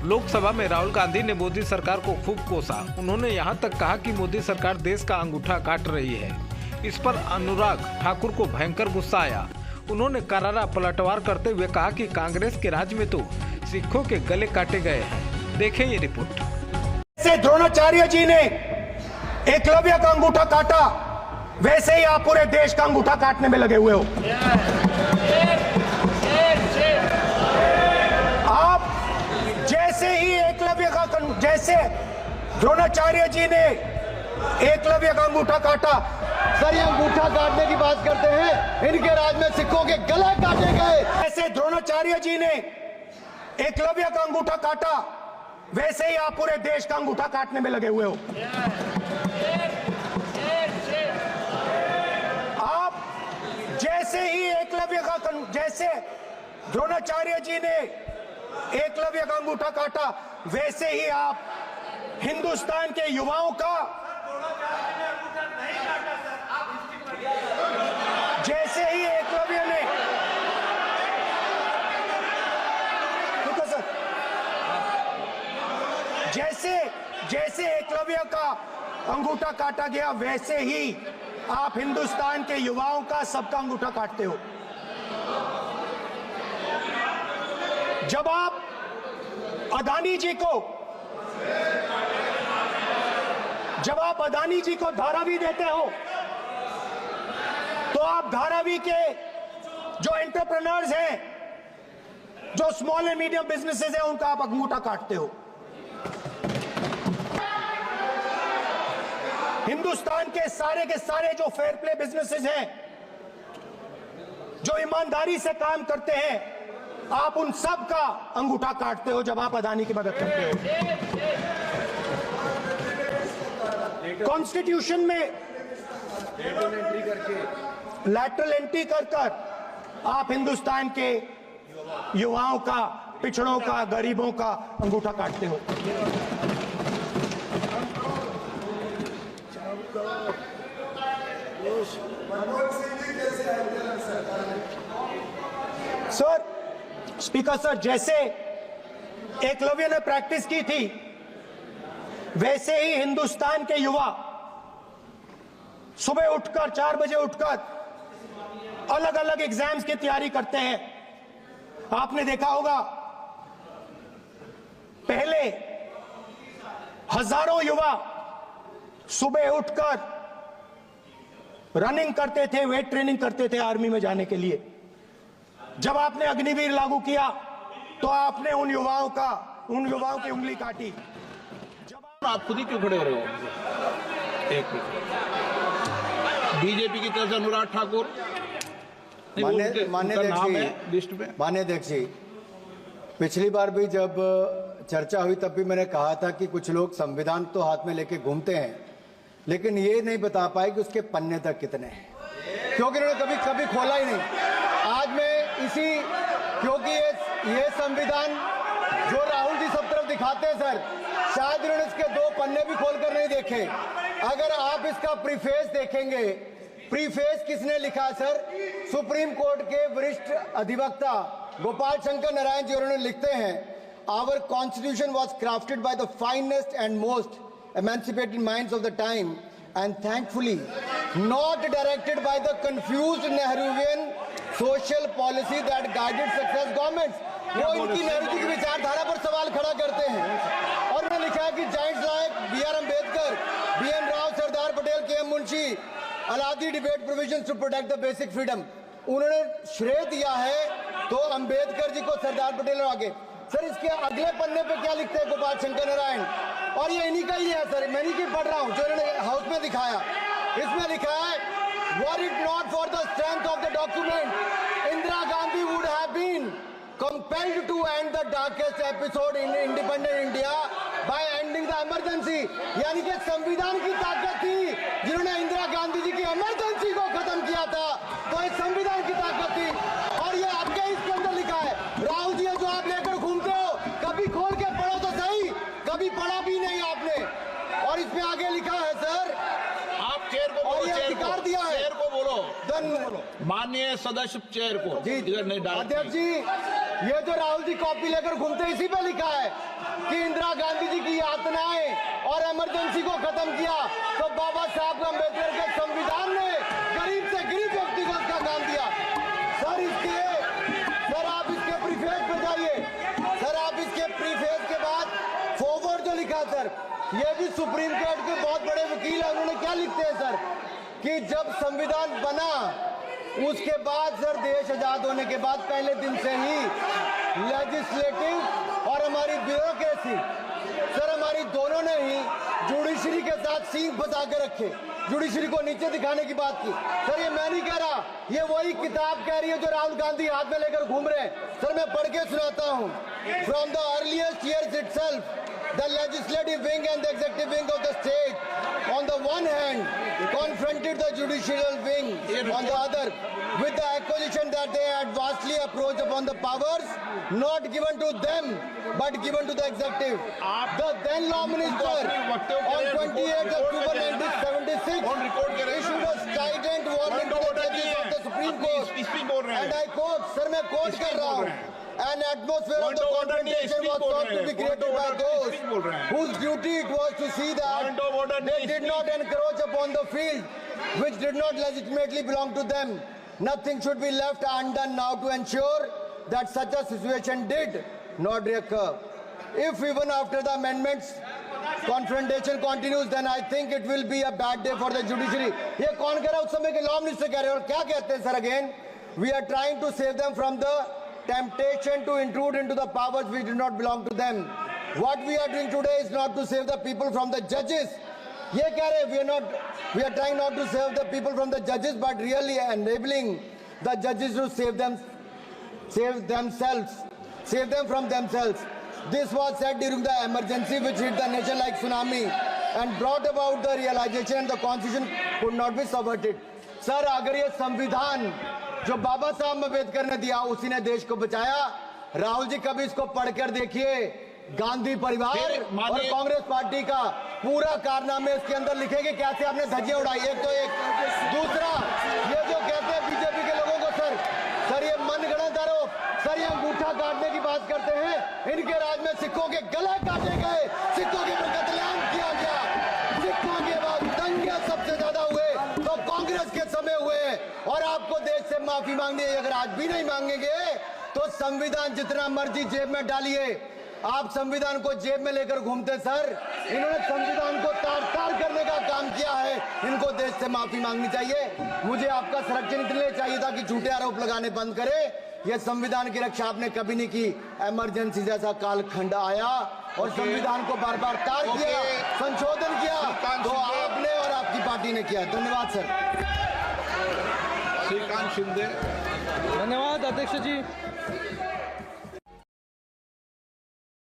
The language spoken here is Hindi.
लोकसभा में राहुल गांधी ने मोदी सरकार को खूब कोसा। उन्होंने यहां तक कहा कि मोदी सरकार देश का अंगूठा काट रही है। इस पर अनुराग ठाकुर को भयंकर गुस्सा आया। उन्होंने करारा पलटवार करते हुए कहा कि कांग्रेस के राज में तो सिखों के गले काटे गए हैं। देखें ये रिपोर्ट। जैसे द्रोणाचार्य जी ने एकलव्य का अंगूठा काटा, वैसे ही आप पूरे देश का अंगूठा काटने में लगे हुए हो। आप जैसे ही एकलव्य का, जैसे द्रोणाचार्य जी ने एकलव्य का अंगूठा काटा, सर ये अंगूठा काटने की बात करते हैं, इनके राज में सिखों के गले काटे गए। जैसे द्रोणाचार्य जी ने एकलव्य का अंगूठा काटा, वैसे ही आप पूरे देश का अंगूठा काटने में लगे हुए हो। आप जैसे ही एकलव्य का, जैसे द्रोणाचार्य जी ने एकलव्य का अंगूठा काटा, वैसे ही आप हिंदुस्तान के युवाओं का, जैसे ही एकलव्य ने, जैसे एकलव्य का अंगूठा काटा गया, वैसे ही आप हिंदुस्तान के युवाओं का, सबका अंगूठा काटते हो। जब आप अदानी जी को धारावी देते हो, तो आप धारावी के जो एंटरप्रेन्योर्स हैं, जो स्मॉल एंड मीडियम बिजनेसेस हैं, उनका आप अंगूठा काटते हो। हिंदुस्तान के सारे जो फेयर प्ले बिजनेसेस हैं, जो ईमानदारी से काम करते हैं, आप उन सब का अंगूठा काटते हो जब आप अदानी की मदद करते हो। कॉन्स्टिट्यूशन में लैटरल एंट्री कर आप हिंदुस्तान के युवाओं का, पिछड़ों का, गरीबों का अंगूठा काटते हो। सर, स्पीकर सर, जैसे एकलव्य ने प्रैक्टिस की थी, वैसे ही हिंदुस्तान के युवा सुबह उठकर 4 बजे उठकर अलग अलग एग्जाम्स की तैयारी करते हैं। आपने देखा होगा, पहले हजारों युवा सुबह उठकर रनिंग करते थे, वेट ट्रेनिंग करते थे आर्मी में जाने के लिए। जब आपने अग्निवीर लागू किया, तो आपने उन युवाओं की उंगली काटी। आप खुद ही क्यों खड़े हो रहे हो? एक मिनट, बीजेपी की तरफ से अनुराग ठाकुर, मान्य अध्यक्ष जी, पिछली बार भी जब चर्चा हुई तब भी मैंने कहा था कि कुछ लोग संविधान तो हाथ में लेके घूमते हैं, लेकिन ये नहीं बता पाए कि उसके पन्ने तक कितने हैं, क्योंकि उन्होंने कभी खोला ही नहीं। आज मैं क्योंकि ये संविधान जो राहुल जी सब तरफ दिखाते हैं सर, शायद उन्होंने इसके 2 पन्ने भी खोलकर नहीं देखे। अगर आप इसका प्रीफेस देखेंगे, प्रीफेस किसने लिखा है सर? सुप्रीम कोर्ट के वरिष्ठ अधिवक्ता गोपाल शंकर नारायण जी, उन्होंने लिखते हैं, our constitution was crafted by the finest and most emancipated minds of the time and thankfully not directed by the confused Nehruvian social policy that guided success governments। वो इनकी नेहरू जी की विचारधारा पर सवाल खड़ा करते हैं। और उन्होंने लिखा है कि giants like B.R. Ambedkar, B.N. Rao, Sardar Patel, K.M. Munshi Alladi debate provisions to protect the basic freedom. उन्होंने श्रेय दिया है तो अम्बेडकर जी को, सरदार पटेल और आगे। सर, इसके अगले पन्ने पे क्या लिखते हैं गोपाल शंकर नारायण, और ये इन्हीं का ही है सर, मैं इन्हीं की पढ़ रहा हूं जो इन्होंने हाउस में दिखाया। इसमें लिखा है, were it not for the strength of the document, Indira Gandhi would have been compelled to end the darkest episode in independent India by ending the emergency. यानी कि संविधान की ताकत थी, जिन्होंने इंदिरा गांधी जी की इमरजेंसी को खत्म किया था, तो इस संविधान की ताकत थी। और ये आपके इसके अंदर लिखा है, राहुल जी जो आप लेकर घूमते हो, कभी खोल के पढ़ो तो सही, कभी पढ़ा भी नहीं आपने। और इसमें आगे लिखा है सर, आप चेयर को बोलो, अधिकार दिया है, चेयर को बोलो, माननीय सदस्य चेयर को। जी इधर नहीं डाल। अध्यक्ष जी, ये जो राहुल जी कॉपी लेकर घूमते इसी पे लिखा है कि इंदिरा गांधी जी की यातनाएं और इमरजेंसी को खत्म किया, तो बाबा साहब अम्बेडकर के संविधान ने गरीब से गरीब व्यक्ति को उसका नाम दिया। सर आप इसके प्रीफेस पे जाइए। सर आप इसके प्रीफेस के बाद फॉरवर्ड जो लिखा सर, ये भी सुप्रीम कोर्ट के बहुत बड़े वकील है, उन्होंने क्या लिखते हैं सर कि जब संविधान बना उसके बाद सर देश आजाद होने के बाद पहले दिन से ही लेजिस्लेटिव और हमारी ब्यूरोक्रेसी सर हमारी दोनों ने ही जुडिशरी के साथ सींग फंसा के रखे, जुडिशरी को नीचे दिखाने की बात की। सर ये मैं नहीं कह रहा, ये वही किताब कह रही है जो राहुल गांधी हाथ में लेकर घूम रहे हैं। सर मैं पढ़ के सुनाता हूँ। From the earliest years itself the legislative wing and the executive wing of the state on the one hand confronted the judicial wing on the other with the accusation that they had vastly approached upon the powers not given to them but given to the executive. The then law minister on 28th October 1976 issued a strident warning to the judges of the Supreme Court and I quote, sir मैं quote कर रहा हूँ, an atmosphere of the confrontation was thought to be created by those whose duty it was to see that they did not encroach upon the field which did not legitimately belong to them. Nothing should be left undone now to ensure that such a situation did not reoccur. If even after the amendments confrontation continues, then I think it will be a bad day for the judiciary. ये कौन कह रहा है? उस समय के लॉ मिनिस्टर कह रहे हैं। और क्या कहते हैं sir again? We are trying to save them from the temptation to intrude into the powers which do not belong to them. What we are doing today is not to save the people from the judges. ये कह रहे हैं we are trying not to save the people from the judges but really enabling the judges to save them from themselves. This was said during the emergency which hit the nation like tsunami and brought about the realization and the constitution could not be subverted. Sir, अगर ये संविधान जो बाबा साहब अम्बेडकर ने दिया उसी ने देश को बचाया। राहुल जी कभी इसको पढ़कर देखिए, गांधी परिवार और कांग्रेस पार्टी का पूरा कारनामे इसके अंदर लिखेंगे, कैसे आपने धज्जियां उड़ाई। एक तो एक दूसरा ये जो कहते हैं बीजेपी के लोगों को सर ये मनगढ़ंत आरोप, सर ये अंगूठा काटने की बात करते हैं। इनके राज में सिखों के गले काटे गए, सिखों के कत्लेआम किया गया, सिखों के बाद दंगे सबसे ज्यादा हुए तो कांग्रेस के समय हुए। और आपको देश से माफी मांगनी है, अगर आज भी नहीं मांगेंगे तो संविधान जितना मर्जी जेब में डालिए। आप संविधान को जेब में लेकर घूमते सर, इन्होंने संविधान को तार-तार करने का काम किया है। इनको देश से माफी मांगनी चाहिए। मुझे आपका संरक्षण इसलिए चाहिए था कि झूठे आरोप लगाने बंद करे। ये संविधान की रक्षा आपने कभी नहीं की। इमरजेंसी जैसा कालखंड आया और संविधान को बार बार तार किया, संशोधन किया, तो आपने और आपकी पार्टी ने किया। धन्यवाद सर। श्रीकांत शिंदे। धन्यवाद अध्यक्ष जी।